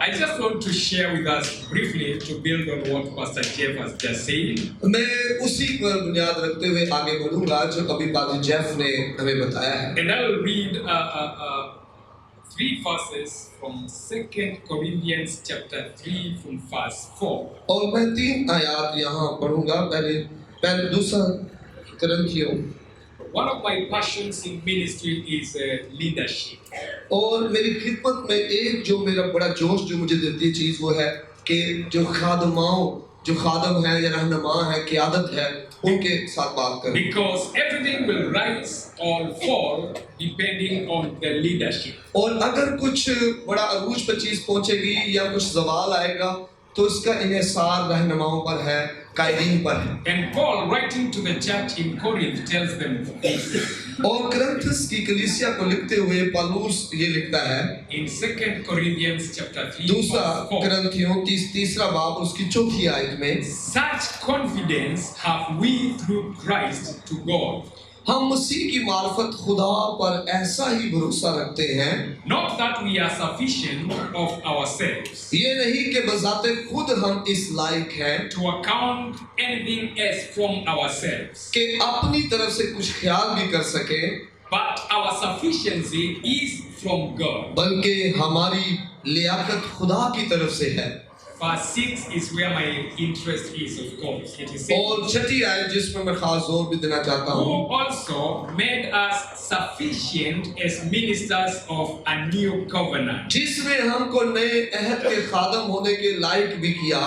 I just want to share with us briefly to build on what Pastor Jeff has just said. मैं उसी पर बुनियाद रखते हुए आगे बढ़ूंगा जो अभी पादी जेफ ने हमें बताया है। And I will read 3 verses from 2 Corinthians chapter 3 from verse 4. और मैं 3 आयत यहाँ पढ़ूंगा। पहले दूसरा कुरिन्थियों। One of my passions in ministry is leadership. और मेरी खिदमत में एक जो मेरा बड़ा जोश जो मुझे देती है चीज वो है कि जो खादम है या रहनुमा है, क़यादत है, उनके साथ बात करें। Because everything will rise or fall depending on the leadership. और अगर कुछ बड़ा अरूज पर चीज पहुंचेगी या कुछ सवाल आएगा तो इसका इन्हिसार रहनुमाओं पर है, कायदीन पर है। And Paul, writing to the church in Corinth, tells them this. और कुरिन्थस की कलीसिया को लिखते हुए पौलुस ये लिखता है In 2 Corinthians chapter 3 दूसरा verse 4. कुरिन्थियों तीसरा बाब उसकी 4 आयत में, Such confidence have we through Christ to God. हम मसीह की मार्फत खुदा पर ऐसा ही भरोसा रखते हैं, Not that we are sufficient of ourselves ये नहीं कि बजाते खुद हम इस लायक हैं to account anything else from ourselves, कि अपनी तरफ से कुछ ख्याल भी कर सके, but our sufficiency is from God. बल्कि हमारी लियाकत खुदा की तरफ से है। Verse 6 is where my interest is, of course. It is और saying, 6 आयत जिसमें मैं खास जोर भी देना चाहता who हूँ, also made us sufficient as ministers of a new covenant, जिसने हमको नए अहद के खादम होने के लायक भी किया,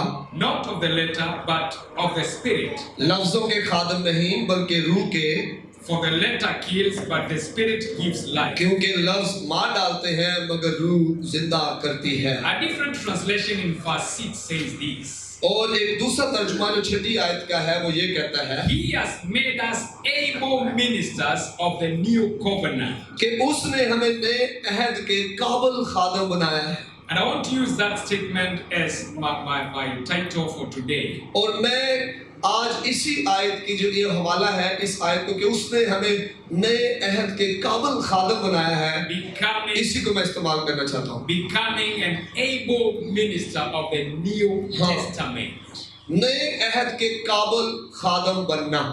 not of the letter but of the spirit. लफ्जों के खादम नहीं बल्कि रूह के, For the letter kills, but the spirit gives life. क्योंकि लफ्ज मार डालते हैं मगर रूह जिंदा करती है। A different translation in verse 6 says this. और एक दूसरा तर्जुमा जो 6 आयत का है वो ये कहता है He has made us able ministers of the new covenant. कि उसने हमें नए अहद के काबिल खादम बनाया है। And I want to use that statement as my title for today. और मैं आज इसी आयत की जो ये हवाला है इस आयत को कि उसने हमें नए अहद के काबिल खादम बनाया है, इसी को मैं इस्तेमाल करना चाहता हूँ। Becoming an able minister of the New Testament. नए अहद के काबिल खादम बनना।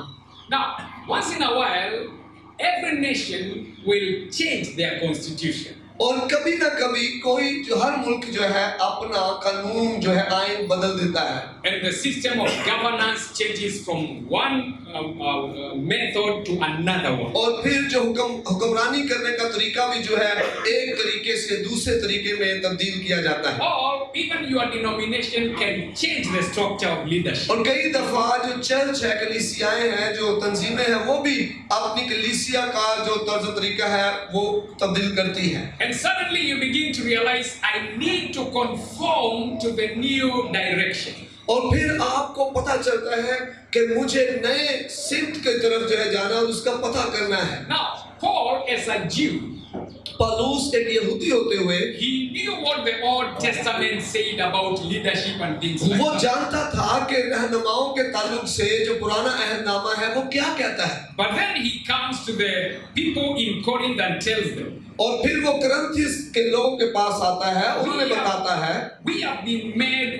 Now, once in a while, every nation will change their constitution. और कभी ना कभी कोई जो हर मुल्क जो है अपना कानून जो है आइन बदल देता है। And the system of governance changes from one method to another one. और फिर जो हुक्मरानी करने का तरीका भी जो है एक तरीके से दूसरे तरीके में तब्दील किया जाता है। Or even your denomination can change the structure of leadership. और कई दफा जो चर्च है, कलीसियाएं हैं, जो तंजीमें हैं, वो भी अपनी कलीसिया का जो तर्ज तरीका है वो तब्दील करती है। And suddenly you begin to realize I need to conform to the new direction. और फिर आपको पता चलता है कि मुझे नए सिमत की तरफ जो है जाना और उसका पता करना है। Now, Paul as a Jew, पौलुस एक यहूदी होते हुए he knew what the Old Testament said about leadership and things like वो that. जानता था कि रहनुमाओं के ताल्लुक से जो पुराना अहदनामा है वो क्या कहता है। But then he comes to the people in Corinth and tells them, और फिर वो कुरिन्थिस के लोगों के पास आता है, उन्हें बताता है, we have been made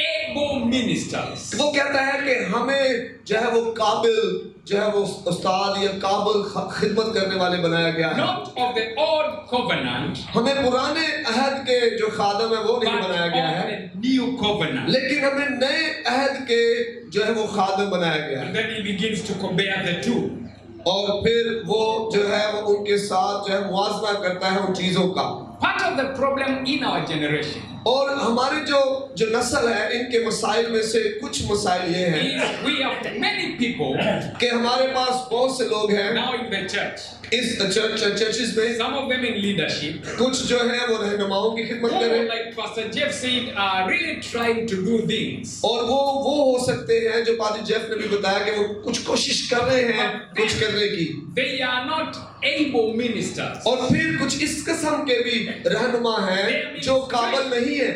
able ministers. वो कहता है कि हमें जो है वो काबिल जो है वो उस्ताद या काबिल खिदमत करने वाले बनाया गया है। Not of the old covenant, हमें पुराने अहद के जो खादम है वो नहीं but बनाया गया है, of the new covenant. लेकिन हमें नए अहद के जो है वो खादम बनाया गया And है। then he begins to compare the two. और फिर वो जो है वो उनके साथ जो है मुआवजा करता है उन चीजों का। Part of the problem in our generation और हमारे जो नस्ल है इनके मसाइल में से कुछ मसाइल ये हैं is we have many people कि हमारे पास बहुत से लोग हैं now in the church, इस चर्चेस में, some of them in leadership, कुछ जो है वो रहनुमाओं की खिदमत who, करें like Pastor Jeff said, are really trying to do things. और वो हो सकते हैं जो पादी जेफ ने भी बताया कि वो कुछ कोशिश कर रहे हैं कुछ करने की, They are not able ministers. और फिर कुछ इस किस्म के भी रहनुमा हैं जो काबिल नहीं है।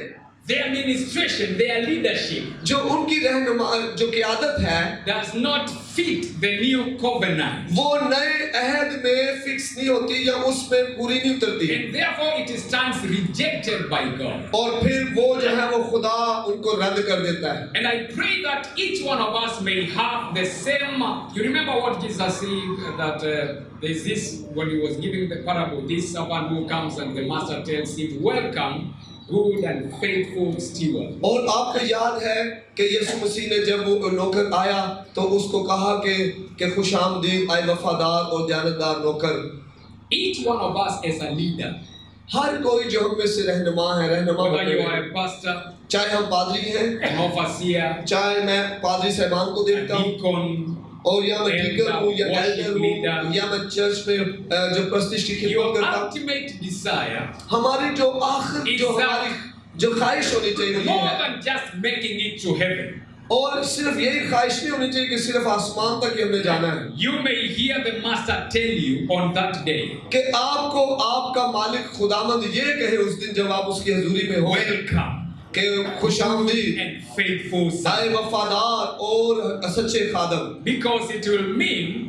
their ministration, their leadership जो उनकी रहनुमा जो क़यादत है does not fit the new covenant. वो नए अहद में फिक्स नहीं होती या उसमें पूरी नहीं उतरती And therefore it stands rejected by God. और फिर वो जो है वो खुदा उनको रद्द कर देता है And I pray that each one of us may have the same. You remember what Jesus said that there's this when he was giving the parable, this servant who comes and the master tells him, "Welcome, good and faithful steward." और आपको याद है कि यीशु मसीह ने जब वो नौकर आया तो उसको कहा कि खुशामदीद आए वफादार और दयानतदार नौकर Each one of us as a leader, हर कोई जो हम में से रहनुमा है रहनुमा whether होते you हैं are a pastor, चाहे हम पादरी हैं an overseer, चाहे मैं पादरी साहबान को a देखता हूँ deacon, और या मैं elder, डीकर हूँ या worship एल्डर leader. हूँ या मैं चर्च में जो प्रस्तिष्ठ की your खिदमत करता हूँ ultimate desire, हमारी जो आखिर Is जो that- हमारी जो ख्वाहिश होनी चाहिए वो ये more है than just making it to heaven. और सिर्फ यही ख्वाहिश नहीं होनी चाहिए कि सिर्फ आसमान तक ही हमने जाना है You may hear the master tell you on that day, कि आपको आपका मालिक खुदामंद ये कहे उस दिन जब आप उसकी हजूरी में हो "Welcome कि खुशामदीद and faithful आए son," वफादार और सच्चे खादम because it will mean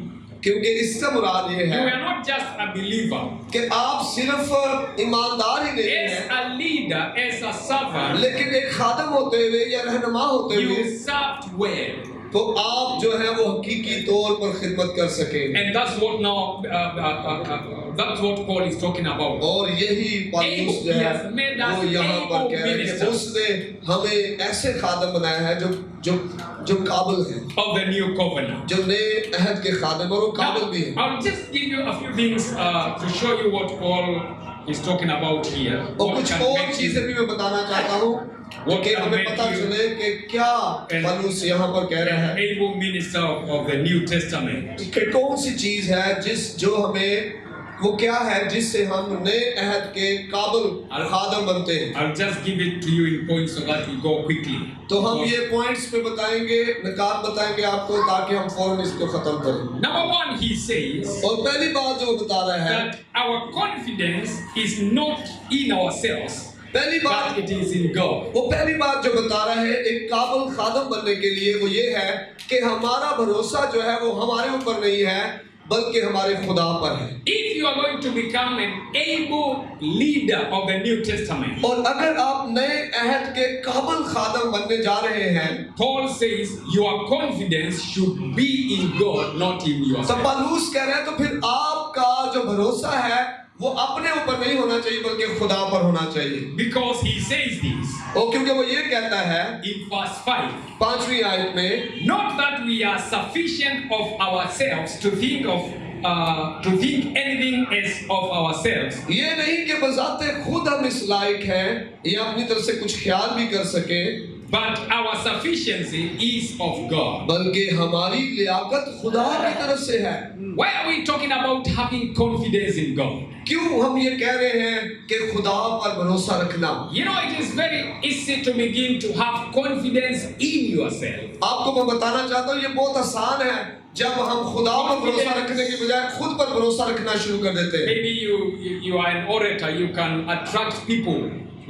क्योंकि इसका मुराद ये you है are not just a believer. कि आप सिर्फ ईमानदार ही नहीं As हैं a leader, as a servant, लेकिन एक खादम होते हुए या रहनुमा होते हुए you served well. तो आप जो है वो हकीकी तौर पर खिदमत कर सकें And that's what now, that's what Paul is talking about. और यही पौलुस जो है वो यहाँ पर कह रहे हैं कि उसने हमें ऐसे खादम बनाया है जो जो जो काबिल है Of the new covenant. जो नए अहद के खादम और वो Now, काबिल भी है I'll just give you a few things to show you what Paul is talking about here. और What कुछ can और make चीजें you, भी मैं बताना चाहता हूँ What कि can हमें make पता you- चले कि क्या पौलुस यहाँ पर कह रहा an है able minister of the New Testament. कि कौन सी चीज है जो हमें वो क्या है जिससे हम नए अहद के काबिल खादम बनते हैं I'll just give it to you in points so that we go quickly. तो हम ये पॉइंट्स पे बताएंगे निकात बताएंगे आपको ताकि हम फौरन इसको खत्म करें Number one, he says और पहली बात जो वो बता रहा है that our confidence is not in ourselves, पहली but बात it is in God. वो पहली बात जो बता रहा है एक काबिल खादम बनने के लिए वो ये है कि हमारा भरोसा जो है वो हमारे ऊपर नहीं है बल्कि हमारे खुदा पर है If you are going to become an able leader of the New Testament, और अगर आप नए अहद के काबिल खादम बनने जा रहे हैं Paul says your confidence should be in God, not in तो yourself. पौलुस कह रहे हैं तो फिर आपका जो भरोसा है वो अपने ऊपर नहीं होना चाहिए बल्कि खुदा पर होना चाहिए Because he says this और क्योंकि वो ये कहता है in verse 5. 5वीं आयत में Not that we are sufficient of ourselves to think anything as of ourselves, ये नहीं कि बजाते खुद हम इस लायक हैं या अपनी तरफ से कुछ ख्याल भी कर सके but our sufficiency is of God. बल्कि हमारी लियाकत खुदा की तरफ से है Why are we talking about having confidence in God? क्यों हम ये कह रहे हैं कि खुदा पर भरोसा रखना You know, it is very easy to begin to have confidence in yourself. आपको मैं बताना चाहता हूँ ये बहुत आसान है जब हम खुदा पर भरोसा रखने की बजाय खुद पर भरोसा रखना शुरू कर देते हैं Maybe you are an orator, you can attract people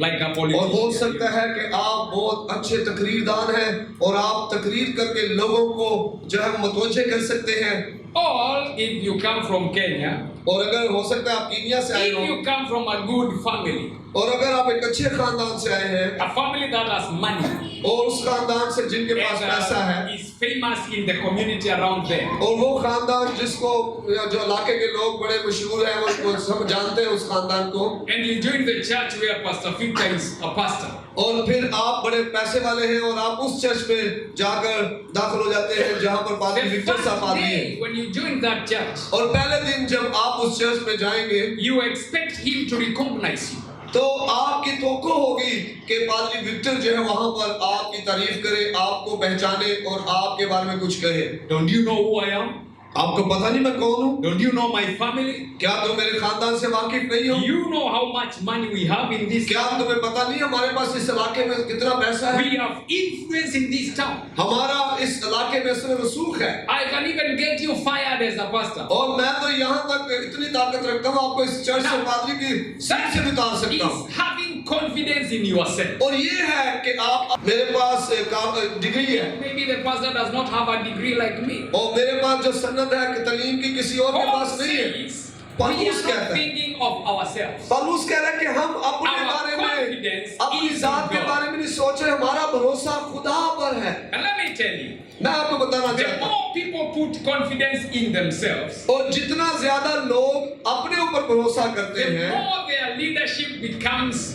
like a और हो politician. सकता है कि आप बहुत अच्छे तकरीरदान हैं और आप तकरीर करके लोगों को जो है मुतवज्जे कर सकते हैं Or if you come from Kenya, और अगर हो सकता है आप कीनिया से आए if हो you come from a good family, और अगर आप एक अच्छे खानदान से आए हैं a family that has money, और उस खानदान से जिनके पास पैसा है and is famous in the community around them, और वो खानदान जिसको जो इलाके के लोग बड़े मशहूर हैं वो सब जानते हैं उस खानदान को and you join the church where Pastor Victor is a pastor, और फिर आप बड़े पैसे वाले हैं और आप उस चर्च में जाकर दाखिल हो जाते हैं जहां पर पादरी the विक्टर साहब first पादरी हैं day when you join that church, और पहले दिन जब आप उस चर्च में जाएंगे you expect him to recognize you. तो आपकी तवक्को होगी कि पादरी विक्टर जो है वहां पर आपकी तारीफ करे आपको पहचाने और आपके बारे में कुछ कहे Don't you know who I am? आपको पता नहीं मैं कौन हूँ? Don't you know my family? क्या तुम मेरे खानदान से वाकिफ नहीं हो? Do you know how much money we have in this क्या town? तुम्हें पता नहीं हमारे पास इस इलाके में कितना पैसा है? We have influence in this town. हमारा इस इलाके में इसमें रसूख है। I can even get you fired as a pastor. और मैं तो यहाँ तक इतनी ताकत रखता हूँ आपको इस चर्च से पादरी की सीट से भी उतार सकता हूँ। Is having confidence in yourself. और ये है कि आप मेरे पास डिग्री है Maybe the pastor does not have a degree like me. और मेरे पास जो सनद है कि तालीम की किसी और के Paul पास नहीं है। says we पौलुस are कहता not है, thinking of ourselves. पौलुस कह रहा है कि हम अपने Our बारे में confidence अपनी is जात in के God. बारे में नहीं सोच रहे, हमारा भरोसा खुदा पर है। And let me tell you, मैं आपको बताना the चाहता हूँ more people put confidence in themselves, और जितना ज्यादा लोग अपने ऊपर भरोसा करते the हैं more their leadership becomes,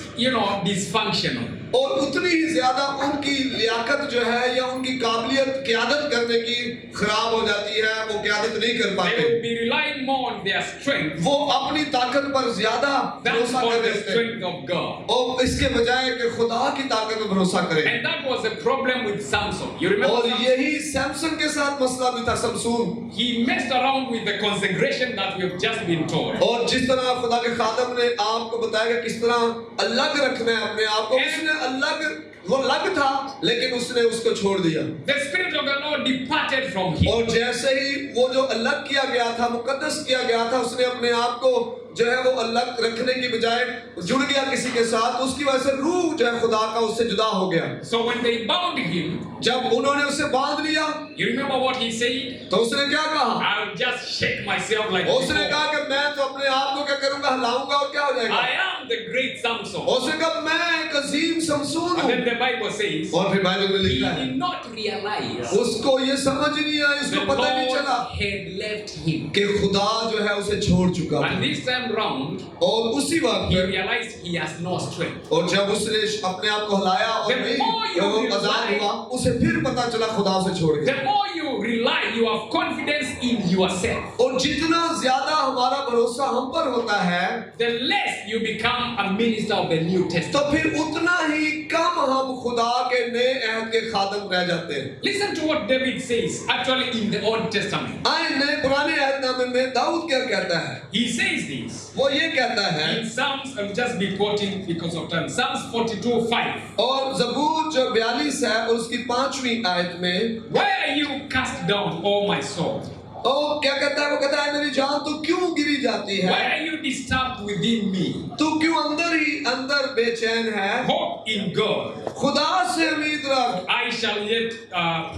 dysfunctional. और उतनी ही ज्यादा उनकी लियाकत जो है या उनकी काबिलियत क़यादत करने की खराब हो जाती है, वो क़यादत नहीं कर They पाते। will be relying more on their strength वो अपनी ताकत पर ज्यादा than भरोसा on कर the देते हैं strength of God. और इसके बजाय कि खुदा की ताकत पर भरोसा करें। And that was the problem with Samson. You remember और Samson? यही सैमसन के साथ मसला भी था। Samson He messed around with the consecration that we've just been told. और जिस तरह खुदा के खादम ने आपको बताया कि किस तरह अलग रखना है अपने आप को, उसने अलग वो अलग था लेकिन उसने उसको छोड़ दिया The Spirit of the Lord departed from him. और जैसे ही वो जो अलग किया गया था, मुकद्दस किया गया था, उसने अपने आप को जो है वो अलग रखने की बजाय जुड़ गया किसी के साथ, उसकी वजह से रूह जो है खुदा का उससे जुदा हो गया। So when they bound him, जब उन्होंने उसे बांध लिया you remember what he said? तो उसने क्या कहा? I'll just shake myself like उसने before. कहा कि मैं तो अपने आप को क्या करूंगा, हिलाऊंगा और क्या हो जाएगा। I am the great Samson. उसने कहा मैं एक अजीम समसून And then हूँ। the Bible says, और फिर बाइबल में he लिखा है did not realize उसको ये समझ ही नहीं आई, the उसको पता ही नहीं Lord चला had left him. कि खुदा जो है उसे छोड़ चुका And this time round, और उसी वक्त he realized he has no strength. और जब उसने अपने आप को हिलाया और The नहीं more you वो rely- आजाद हुआ, उसे फिर पता चला खुदा उसे छोड़ गया। The more you rely, you have confidence in yourself, और जितना ज्यादा हमारा भरोसा हम पर होता है the less you become a minister of the New Testament. तो फिर उतना ही कम हम खुदा के नए अहद के खादम रह जाते हैं। Listen to what David says actually in the Old Testament. आए नए पुराने अहदनामे में दाऊद क्या कहता है? He says this वो ये कहता है in Psalms, I'll just be quoting because of time. Psalms 42:5. और जबूर जो 42 है और उसकी 5वीं आयत में Why are you cast down, O my soul? ओ क्या कहता है? वो कहता है मेरी जान तू क्यों गिरी जाती Why है? are you disturbed within me? तू क्यों अंदर ही अंदर बेचैन है? Hope in God. खुदा से उम्मीद रख I shall yet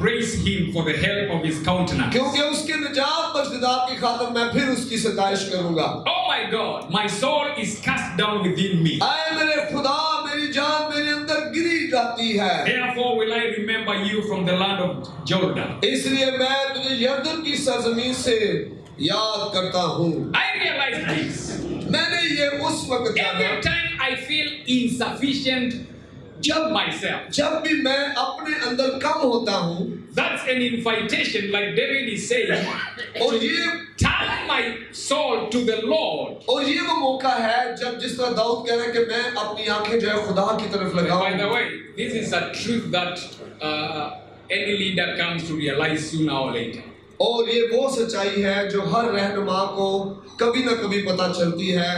praise him for the help of his countenance. क्योंकि उसके निजात बख्शदार की खातिर मैं फिर उसकी सताइश करूंगा। Oh my God, my soul is cast down within me. आए मेरे खुदा, मेरी जान मेरे अंदर गिरी जाती है। Therefore will I remember you from the land of Jordan. इसलिए मैं तुझे यरदन की सरजमीन से याद करता हूँ। I realize this. मैंने ये उस वक्त जाना Every time I feel insufficient of myself, जब भी मैं अपने अंदर कम होता हूँ that's an invitation, like David is saying, और to ये turn my soul to the Lord. और ये वो मौका है जब जिस तरह दाऊद कह रहा है कि मैं अपनी आंखें जो है खुदा की तरफ By the लगाऊं। way, this is a truth that any leader comes to realize sooner or later. और ये वो सच्चाई है जो हर रहनुमा को कभी ना कभी पता चलती है,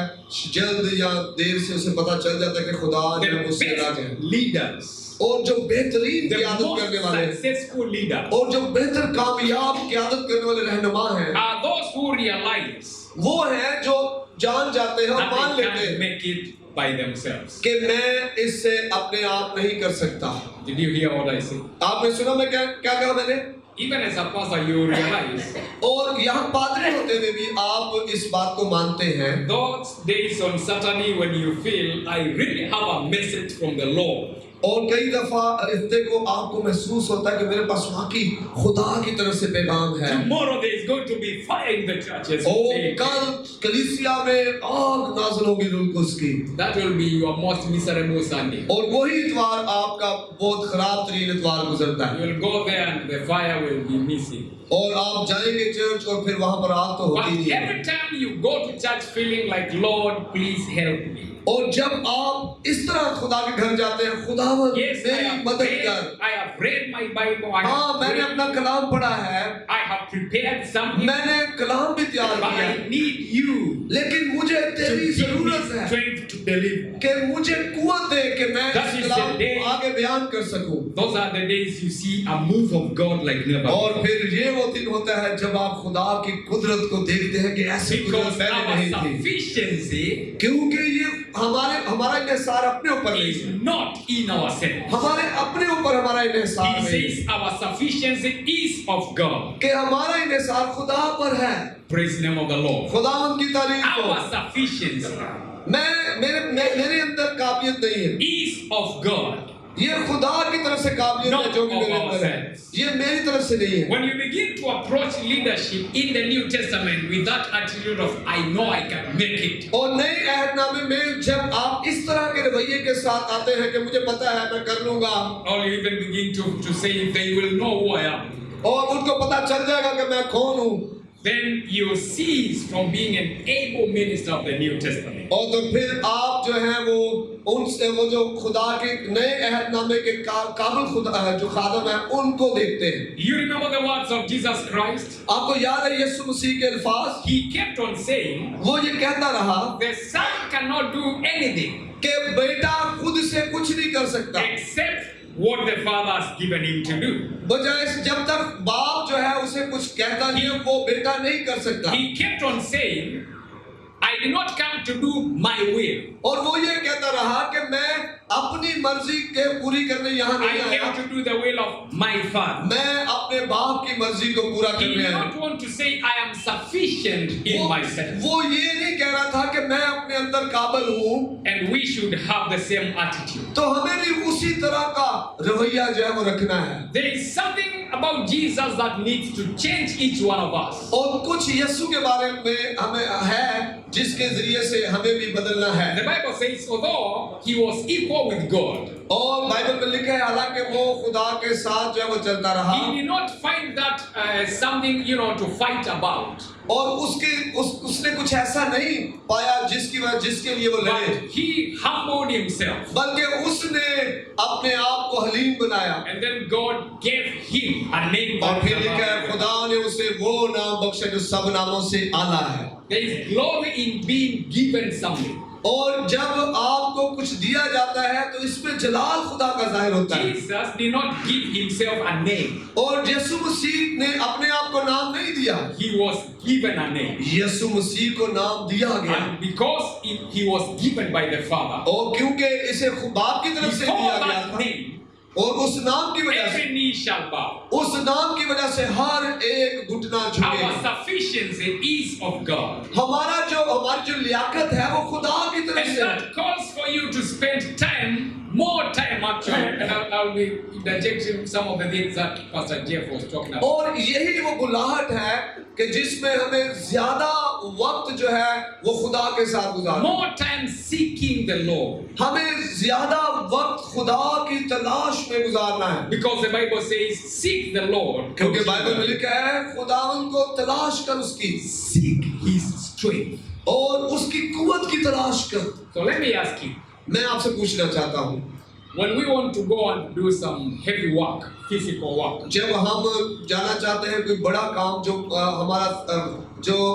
जल्द या देर से उसे पता चल जाता है कि खुदा The जो मुझसे नाराज है। best leaders, और जो बेहतरीन the क़यादत most करने वाले successful leaders और जो बेहतर कामयाब क़यादत करने वाले रहनुमा हैं, are those who realize वो हैं जो जान जाते हैं और that मान they लेते can't हैं make it by themselves. कि मैं इससे अपने आप नहीं कर सकता। Did you hear what I said? आपने सुना मैं क्या क्या कहा मैंने? Even as a pastor, you realize और यहाँ पादरी होते हुए भी आप इस बात को मानते हैं। those days on Saturday when you feel I really have a message from the Lord. और कई दफा हफ्ते को आपको महसूस होता है कि मेरे पास वाकई खुदा की तरफ से पैगाम है। Tomorrow there is going to be fire in the churches. और कल कलीसिया में आग नाज़िल होगी रूह कुद्स की। That will be your most miserable Sunday. और वही इतवार आपका बहुत खराब तरीन इतवार गुजरता You है। will go there and the fire will be missing. और आप जाएंगे चर्च और फिर वहां पर आग तो But होती नहीं है। every time you go to church feeling like, Lord, please help me. और जब आप इस तरह खुदा के घर जाते हैं, खुदा खुदावंद Yes, मेरी मदद कर। I have read my Bible. हाँ, मैंने अपना कलाम पढ़ा है, I have prepared something, मैंने कलाम भी तैयार but किया, I need you लेकिन मुझे to तेरी give me जरूरत है strength to deliver. कि मुझे कुव्वत दे कि मैं That इस is कलाम the day. को आगे बयान कर सकूं। Those are the days you see a move of God like never और before. फिर ये वो दिन होता है जब आप खुदा की कुदरत को देखते हैं कि ऐसी कुदरत Because पहले our नहीं थी, sufficiency क्योंकि ये हमारा इन्हिसार अपने ऊपर नहीं is है, not in ourselves. हमारे अपने ऊपर हमारा इन्हिसार He नहीं है, says our sufficiency is of God. कि हमारा इन्हिसार खुदा पर है। Praise the name of the Lord. खुदावंद की तारीफ हो। Our sufficiency मेरे अंदर काबिलियत नहीं है, is of God. ये खुदा की तरफ से काबिलियत है जो भी मेरे अंदर है, ये मेरी तरफ से नहीं है। When you begin to approach leadership in the New Testament with that attitude of I know I can make it, और नए अहदनामे में जब आप इस तरह के रवैये के साथ आते हैं कि मुझे पता है मैं कर लूंगा, or you even begin to say they will know who I am, और उनको पता चल जाएगा कि मैं कौन हूँ, then you cease from being an able minister of the New Testament. और तो फिर आप जो हैं वो जो खुदा के नए अहदनामे के काबिल खुदा है, जो खादम है, उनको देखते हैं। You remember the words of Jesus Christ? आपको याद है यीशु मसीह के अल्फाज? He kept on saying, वो ये कहता रहा the son cannot do anything कि बेटा खुद से कुछ नहीं कर सकता except what the father has given him to do. बजाय जब तक बाप जो है उसे कुछ कहता नहीं है, वो बेटा नहीं कर सकता। He kept on saying, I did not come to do my will. और वो ये कहता रहा कि मैं अपनी मर्जी के पूरी करने यहाँ I नहीं आया, came to do the will of my father. मैं अपने बाप की मर्जी को पूरा He करने did आया। not want to say I am sufficient in myself. वो ये नहीं कह रहा था कि मैं अपने अंदर काबिल हूँ, And we should have the same attitude. तो हमें भी उसी तरह का रवैया जो है वो रखना है। There is something about Jesus that needs to change each one of us. और कुछ यीशु के बारे में हमें है जिसके जरिए से हमें भी बदलना है। The Bible says, although he was equal with God, और बाइबल में लिखा है हालांकि वो खुदा के साथ जो है वो चलता रहा, he did not find that something to fight about. और उसने कुछ ऐसा नहीं पाया जिसके लिए वो लड़े, But he humbled himself. बल्कि उसने अपने आप को हलीम बनाया। And then God gave him a name. और फिर लिखा है खुदा ने उसे वो नाम बख्शा जो सब नामों से आला है। There is glory in being given something. और जब आपको कुछ दिया जाता है तो इसमें जलाल खुदा का जाहिर होता है। Jesus did not give himself a name. और यीशु मसीह ने अपने आप को नाम नहीं दिया, He was given a name. यीशु मसीह को नाम दिया गया। And because he was given by the Father, और क्योंकि इसे बाप की तरफ से before दिया गया that था, name, और उस नाम की वजह से every knee shall bow. उस नाम की वजह से हर एक घुटना Our झुकेगा। sufficiency is of God. हमारी जो लियाकत है वो खुदा की तरफ And से है। that calls for you to spend more time actually. And I'll be interjecting some of the things that Pastor Jeff was talking about. और यही वो बुलाहट है कि जिसमें हमें ज्यादा वक्त जो है वो खुदा के साथ गुजारना, More time seeking the Lord. हमें ज्यादा वक्त खुदा की तलाश में गुजारना है। Because the Bible says, seek the Lord. क्योंकि बाइबल में लिखा है खुदावन को तलाश कर उसकी, Seek his strength. और उसकी कुव्वत की तलाश कर। So let me ask you, मैं आपसे पूछना चाहता हूँ, when we want to go and do some heavy work, physical work, जब हम जाना चाहते हैं कोई बड़ा काम जो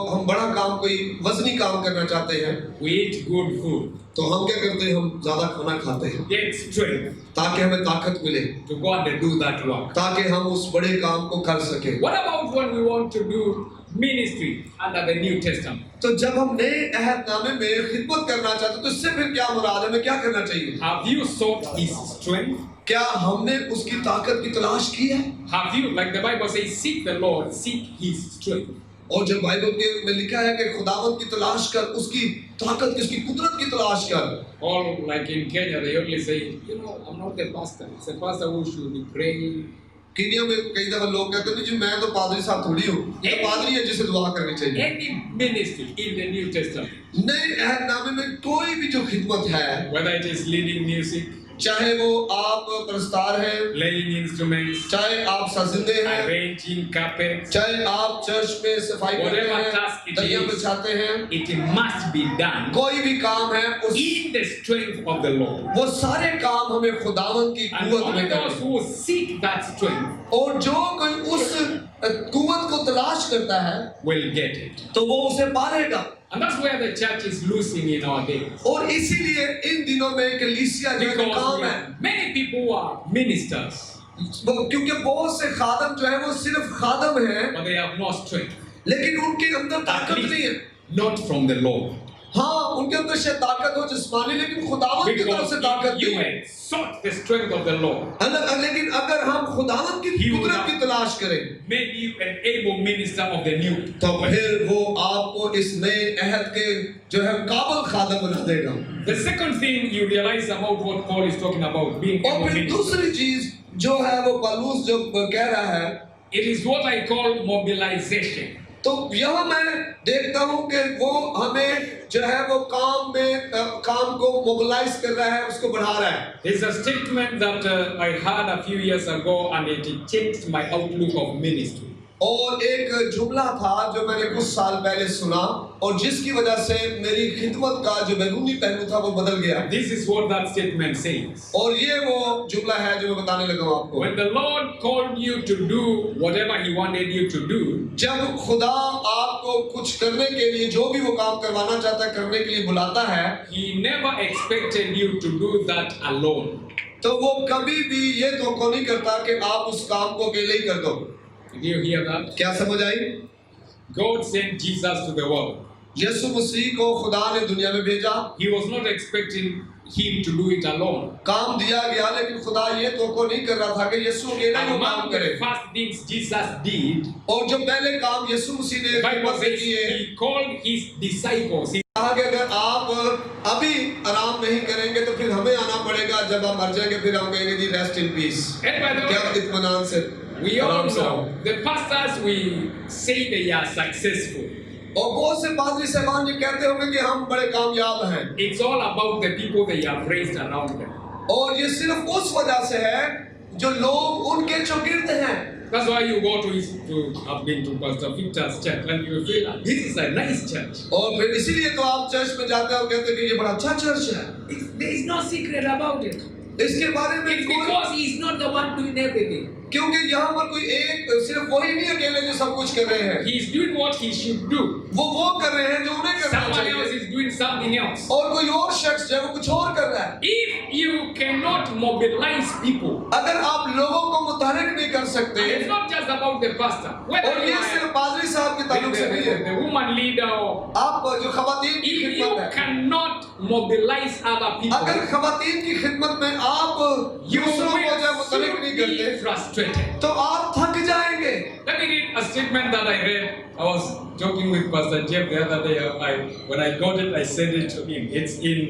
हम बड़ा काम कोई वजनी काम करना चाहते हैं, we eat good food, तो हम क्या करते हैं? हम ज्यादा खाना खाते हैं get strength ताकि हमें ताकत मिले, to go and do that work. ताकि हम उस बड़े काम को कर सके। What about when we want to do ministry under the New Testament? तो जब हम नए अहदनामे में खिदमत करना चाहते हैं तो इससे फिर क्या मुराद है? हमें क्या करना चाहिए? Have you sought his strength? क्या हमने उसकी ताकत की तलाश की है? Have you, like the Bible says, seek the Lord, seek his strength. और जब बाइबल में लिखा है कि खुदावंत की तलाश कर, उसकी ताकत की, उसकी कुदरत की तलाश कर। All like in Kenya, they only say, I'm not the pastor. It's a pastor who should be praying. Kenya में कई दफा लोग कहते हैं जी मैं तो पादरी साहब थोड़ी हूँ, ये तो पादरी है जिसे दुआ करनी चाहिए। Any ministry in the New Testament, नए अहदनामे में कोई भी जो खिदमत है, whether it is leading music, चाहे वो आप प्रस्तार हैं, playing instruments, चाहे आप साजिंदे हैं, arranging carpets, चाहे आप चर्च में सफाई करते Whatever हैं, task it दलिया is, बिछाते हैं, it must be done कोई भी काम है उस in the strength of the Lord. वो सारे काम हमें खुदावन की And कुवत only में those करने। who seek that strength और जो कोई उस कुवत को तलाश करता है will get it. तो वो उसे पालेगा। And that's where the church is losing in our days. और इसीलिए इन दिनों में कलीसिया जो है Because काम है, many people who are ministers, क्योंकि बहुत से खादम जो है वो सिर्फ खादम हैं, but they have no strength. लेकिन उनके अंदर At ताकत नहीं है। least not from the Lord. हाँ, उनके अंदर शायद ताकत हो जिस्मानी, लेकिन खुदावन की तरफ से ताकत Because if नहीं you है। had sought the strength of the Lord, लेकिन अगर हम खुदावन की He would कुदरत have- की तलाश करें, made you an able minister of the new. तो फिर वो आपको इस नए अहद के जो है काबिल खादम बना देगा। The second thing you realize about what Paul is talking about, being और able फिर minister, दूसरी चीज जो है वो पौलुस जो कह रहा है, it is what I call mobilization. तो यह मैं देखता हूँ कि वो हमें जो है वो काम को मोबिलाइज कर रहा है, उसको बढ़ा रहा है। There's a statement that I heard a few years ago and it changed my outlook of ministry. और एक जुमला था जो मैंने कुछ साल पहले सुना और जिसकी वजह से मेरी खिदमत का जो बैरूनी पहलू था वो बदल गया। This is what that statement says. और ये वो जुमला है जो मैं बताने लगा हूँ आपको। When the Lord called you to do whatever He wanted you to do, जब खुदा आपको कुछ करने के लिए जो भी वो काम करवाना चाहता है करने के लिए बुलाता है, He never expected you to do that alone. तो वो कभी भी ये तो नहीं करता कि आप उस काम को अकेले ही कर दो। Did you hear that? क्या समझ आई? God sent Jesus to the world. यीशु मसीह को खुदा ने दुनिया में भेजा, He was not expecting Him to do it alone. काम दिया गया, लेकिन खुदा ये तो नहीं कर रहा था कि यीशु अकेला ही वो काम Among करे। the first things Jesus did, और जो पहले काम यीशु मसीह ने the Bible खिदमत में says किए, He called His disciples. He कहा कि अगर आप अभी आराम नहीं करेंगे तो फिर हमें आना पड़ेगा, जब हम मर जाएंगे फिर हम कहेंगे जी rest in peace. And by the क्या way, इत्मीनान से we all आराम से know आओ। the pastors we say they are successful. और बहुत से पादरी साहबान ये कहते होंगे कि हम बड़े कामयाब हैं, It's all about the people they have raised around them. और ये सिर्फ उस वजह से है जो लोग उनके चौगिर्द हैं। That's why you go I've been to Pastor Victor's church and you feel that this is a nice church. और फिर इसीलिए तो आप चर्च में जाते हैं और कहते हैं कि ये बड़ा अच्छा चर्च है। There is no secret about it. इसके बारे में It's कोई, because He is not the one doing everything. क्योंकि यहाँ पर कोई एक सिर्फ वही नहीं अकेले जो सब कुछ कर रहे हैं, He is doing what He should do. वो कर रहे हैं जो उन्हें करना Someone else चाहिए, is doing something else. और कोई और शख्स जो है वो कुछ और कर रहा है। If you cannot mobilize people, अगर आप लोगों को मुतहरिक नहीं कर सकते, and it's not just about the pastor, whether और you ये are सिर्फ पादरी साहब के ताल्लुक से नहीं है, the woman leader, or आप जो खवातीन की if you खिदमत है, cannot mobilize other people, अगर खवातीन की खिदमत में आप you दूसरों को जो है will मुतहरिक soon नहीं be करते, frustrated. तो आप थक जाएंगे। Let me read a statement that I read. I was talking with Pastor Jeff the other day. When I got it, I sent it to him. It's in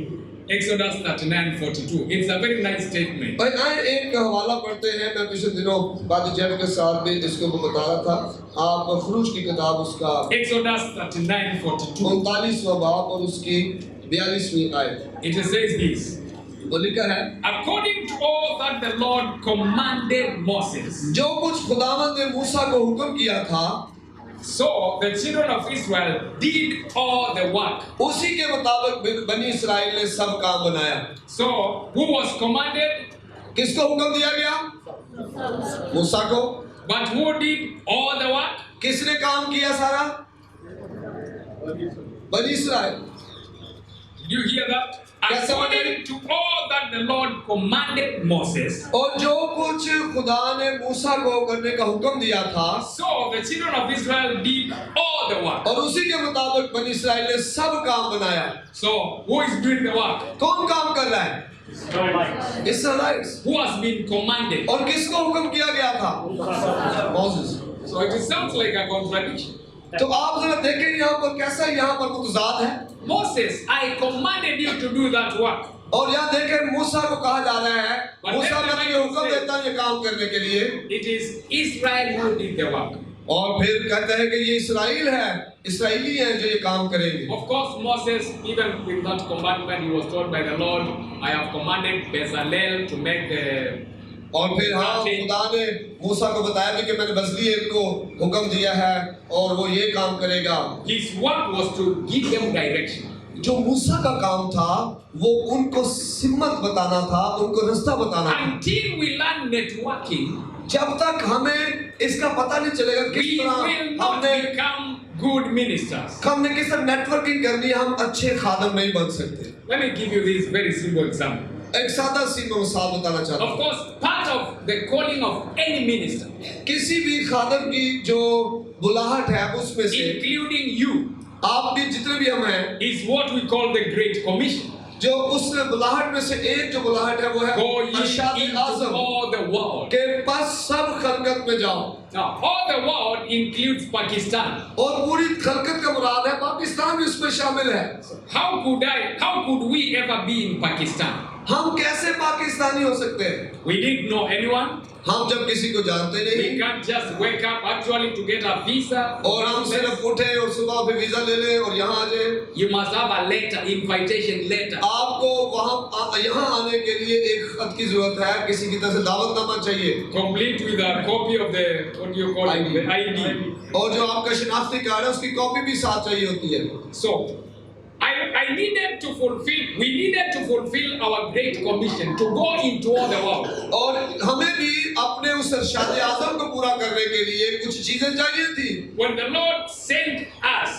Exodus 39:42. It's a very nice statement. भाई आए एक हवाला पढ़ते हैं, मैं पिछले दिनों बाद जेफ के साथ भी इसको बता रहा था। आप खरूज की किताब उसका Exodus 39:42. 39वां बाब और उसकी 42वीं आयत, It says this. वो लिखा है, According to all that the Lord commanded Moses, जो कुछ खुदावंद ने मूसा को हुक्म किया था, so the children of Israel did all the work. उसी के मुताबिक बनी इस्राएल ने सब काम बनाया। So who was commanded? किसको हुक्म दिया गया? मूसा को। But who did all the work? किसने काम किया सारा? बनी इस्राएल। Did you hear that? Yes, According to all that the Lord commanded Moses, और जो कुछ खुदा ने मूसा को करने का हुक्म दिया था, so the children of Israel did all the work. और उसी के मुताबिक बनी इस्राएल ने सब काम बनाया। So who is doing the work? कौन काम कर रहा है? इस्राएलिट्स। Who has been commanded? और किसको हुक्म किया गया था? Moses. So it sounds like a contradiction. तो आप जरा देखें यहाँ पर कैसा यहाँ पर मुतजाद है। Moses, I commanded you to do that work. और यहाँ देखें मूसा को कहा जा रहा है, But मूसा let मैं me तुम्हें हुक्म say- देता हूँ ये काम करने के लिए, It is Israel who did the work. और फिर कहते हैं कि ये इसराइल है, इसराइली हैं जो ये काम करेंगे। Of course, Moses, even with that commandment, he was told by the Lord, I have commanded Bezalel to make the और फिर हाँ, खुदा ने मूसा को बताया भी कि मैंने बसलीएल को हुक्म दिया है और वो ये काम करेगा। His work was to give them direction. जो मूसा का काम था वो उनको सिमत बताना था, उनको रास्ता बताना था। Until we learn networking, जब तक हमें इसका पता नहीं चलेगा किस we will तरह not become good ministers. हमने किस तरह नेटवर्किंग करनी है, हम अच्छे खादम नहीं बन सकते। Let me give you this very simple example. एक सादा सी मैं मिसाल बताना चाहता Of हूँ। course, part of the calling of any minister, किसी भी खादम की जो बुलाहट है उसमें से including you, आप भी जितने भी हम हैं, is what we call the Great Commission. जो उस बुलाहट में से एक जो बुलाहट है वो है Go ye Irshad into Azam all the world. के बस सब खलकत में जाओ। Now, all the world includes Pakistan. और पूरी खलकत का मुराद है, पाकिस्तान भी उसमें शामिल है। How could we ever be in Pakistan? हम कैसे पाकिस्तानी हो सकते हैं? We didn't know anyone. हम जब किसी को जानते नहीं We can't just wake up actually to get a visa. और हम सिर्फ उठे और सुबह पे वीजा ले लें और यहाँ आ जाए। You must have a letter, invitation letter. आपको वहाँ यहाँ आने के लिए एक खत की जरूरत है, किसी की तरफ से दावतनामा चाहिए। Complete with a copy of the, what do you call it, the ID. और जो आपका शनाख्ती कार्ड है उसकी कॉपी भी साथ चाहिए होती है। So, we needed to fulfill our great commission to go into all the world. और हमें भी अपने उस इरशाद आज़म को पूरा करने के लिए कुछ चीजें चाहिए थी। When the Lord sent us,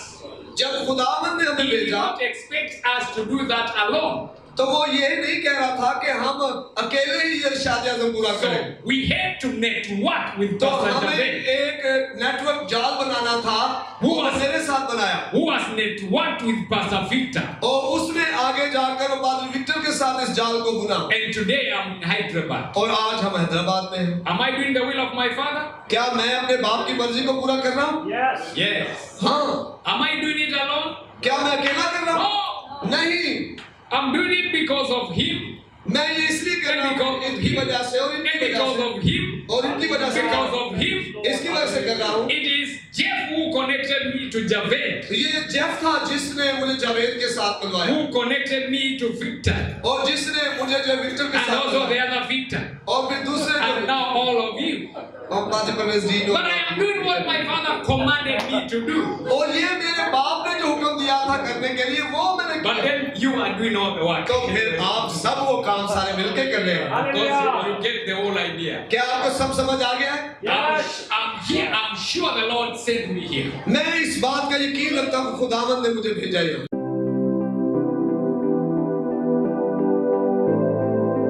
जब खुदावंद ने हमें He did भेजा not expect us to do that alone. तो वो ये नहीं कह रहा था कि हम अकेले ही ये इरशाद आज़म पूरा So करें। we had to network with तो Pastor हमें Javed, एक नेटवर्क जाल बनाना था, वो मेरे साथ बनाया who was networked with Pastor Victor. और उसने आगे जाकर पादरी विक्टर के साथ इस जाल को बुना। And today I'm in Hyderabad. और आज हम हैदराबाद में हैं। Am I doing the will of my father? क्या मैं अपने बाप की मर्जी को पूरा कर रहा हूँ? Yes. हाँ। Am I doing it alone? क्या मैं अकेला कर रहा हूँ? No. नहीं। I'm doing it because of him. मैं ये इसलिए कर रहा हूँ इनकी वजह से और इनकी वजह Because से of him. और इनकी वजह से Because of him. इसकी वजह से कर रहा हूँ। It is Jeff who connected me to Javed. ये जेफ था जिसने मुझे जावेद के साथ मिलवाया Who connected me to Victor. और जिसने मुझे जो विक्टर के And साथ also the मिलवाया other Victor. और फिर दूसरे And now all of you. और पाजी परवेज जी But I am doing what my father commanded me to do. और ये मेरे बाप ने जो हुक्म दिया था करने के लिए वो मैंने But किया। then you are doing all the work. तो फिर आप सब वो काम सारे मिलके कर रहे हैं। Because you get the whole idea. क्या आपको सब समझ आ गया है? I'm here. I'm sure the Lord sent me here. मैं इस बात का यकीन रखता हूँ खुदावंद ने मुझे भेजा है।